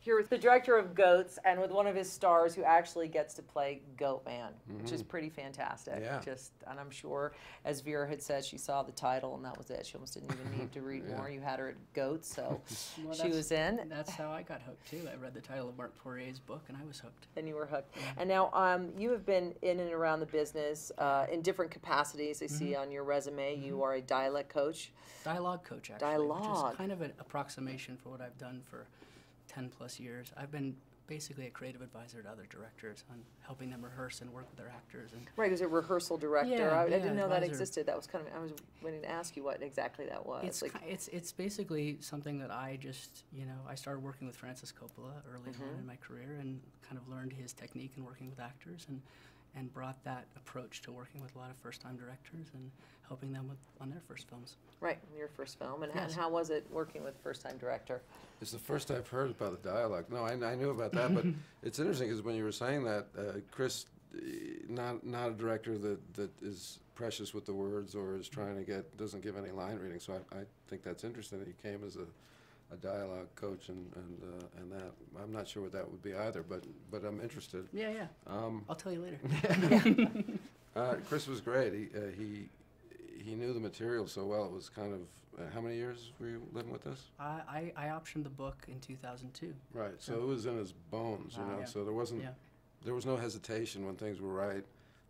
here with the director of Goats and with one of his stars who actually gets to play Goat Man, which is pretty fantastic. Yeah. And I'm sure, as Vera had said, she saw the title and that was it. She almost didn't even need to read more. You had her at Goats, so Well, she was in. That's how I got hooked too. I read the title of Mark Poirier's book and I was hooked. And you were hooked. And now you have been in and around the business in different capacities. I see on your resume you are a dialect coach. Dialogue coach, actually. Dialogue. Which is kind of an approximation for what I've done for 10 plus years. I've been basically a creative advisor to other directors on helping them rehearse and work with their actors. And Right, as a rehearsal director. Yeah, I didn't know that advisor. existed. That was kind of, I was waiting to ask you what exactly that was. It's basically something that I just, I started working with Francis Coppola early on in my career and kind of learned his technique in working with actors and brought that approach to working with a lot of first-time directors and helping them on their first films. Right, your first film. And, Yes. and how was it working with first-time director? It's the first I've heard about the dialogue. No, I knew about that, but it's interesting because when you were saying that, Chris, not a director that is precious with the words or is trying to doesn't give any line reading. So I think that's interesting that he came as a dialogue coach and that. I'm not sure what that would be either, but I'm interested. Yeah. I'll tell you later. Chris was great. He knew the material so well. It was kind of how many years were you living with this? I optioned the book in 2002. Right. So it was in his bones, you know. Yeah. So there was no hesitation when things were right.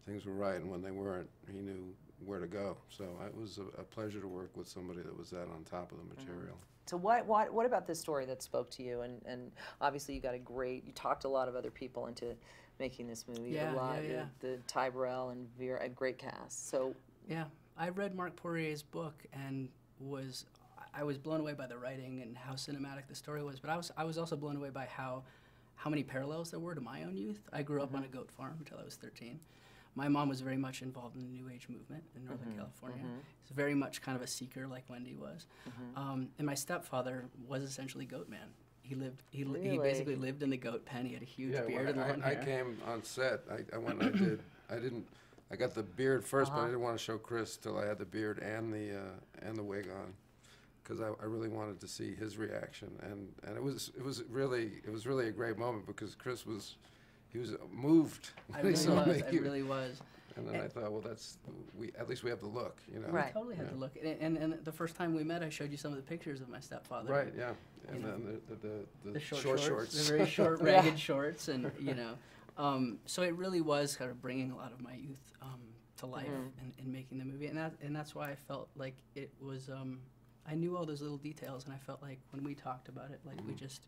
Things were right, and when they weren't, he knew where to go. So it was a pleasure to work with somebody that was that on top of the material. So what about this story that spoke to you? And obviously you talked a lot of other people into making this movie. Yeah, a lot, yeah. The Ty Burrell and Vera, a great cast. So Yeah, I read Mark Poirier's book and I was blown away by the writing and how cinematic the story was, but I was also blown away by how many parallels there were to my own youth. I grew up on a goat farm until I was 13. My mom was very much involved in the New Age movement in Northern California. He's very much kind of a seeker like Wendy was. And my stepfather was essentially Goat Man. He basically lived in the goat pen. He had a huge beard and long hair. I came on set. I went and I got the beard first, but I didn't want to show Chris till I had the beard and the wig on, because I really wanted to see his reaction. And it was really a great moment because Chris was moved. I really was. And then I thought, well, at least we have the look, you know. Right. We totally had to look. And the first time we met, I showed you some of the pictures of my stepfather. Right. Yeah. And then the short shorts. The very short, ragged shorts, and so it really was kind of bringing a lot of my youth to life in making the movie, and that's why I felt like it was. I knew all those little details, and I felt like when we talked about it, like we just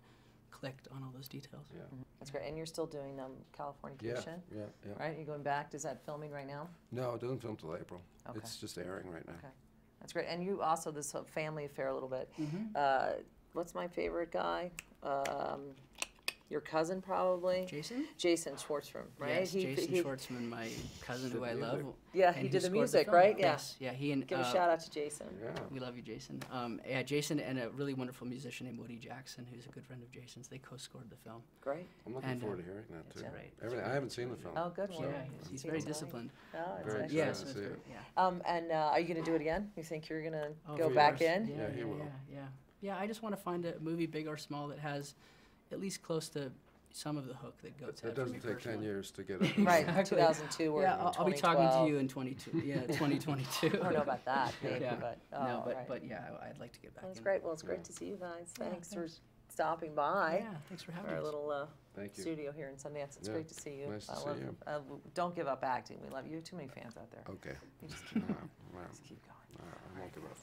clicked on all those details. Yeah. that's great. And you're still doing Californication? Yeah. Right? You're going back? Is that filming right now? No, it doesn't film till April. Okay. It's just airing right now. Okay. That's great. And you also, this family affair a little bit. What's my favorite guy? Your cousin, probably? Jason? Jason Schwartzman, right? Yes, Jason Schwartzman, my cousin who I love. Yeah, and he did the scored music, film. right? Yeah. Yes, yeah. He and Give a shout out to Jason. Yeah. we love you, Jason. Yeah, Jason and a really wonderful musician named Woody Jackson, who's a good friend of Jason's. They co-scored the film. Great. I'm looking And, forward to hearing that too. That's right. I haven't seen the film. Oh, good one. Yeah, he's very disciplined. Oh, it's Very nice. excited Yes, to that's see great. it. Yeah. And are you going to do it again? You think you're going to Oh, go of back course. in? Yeah, he will. Yeah, I just want to find a movie, big or small, that has at least close to some of the hook that Goats had It for me doesn't take 10 personally. years to get it. Right, Exactly. 2002 or Yeah, I'll be talking to 2012. you in 2022. I don't know about that, maybe, Yeah. but No, right. but yeah, I'd like to get back That's in. great. Well, it's great to see you guys. Yeah, Thanks for thanks. stopping by. Yeah, thanks for having Our us. little Thank you. studio here in Sundance. It's Yeah, great to see you. nice to I see love, you. don't give up acting. We love you. You have too many fans out there. Okay. You just keep, Well, just keep going. I won't give up.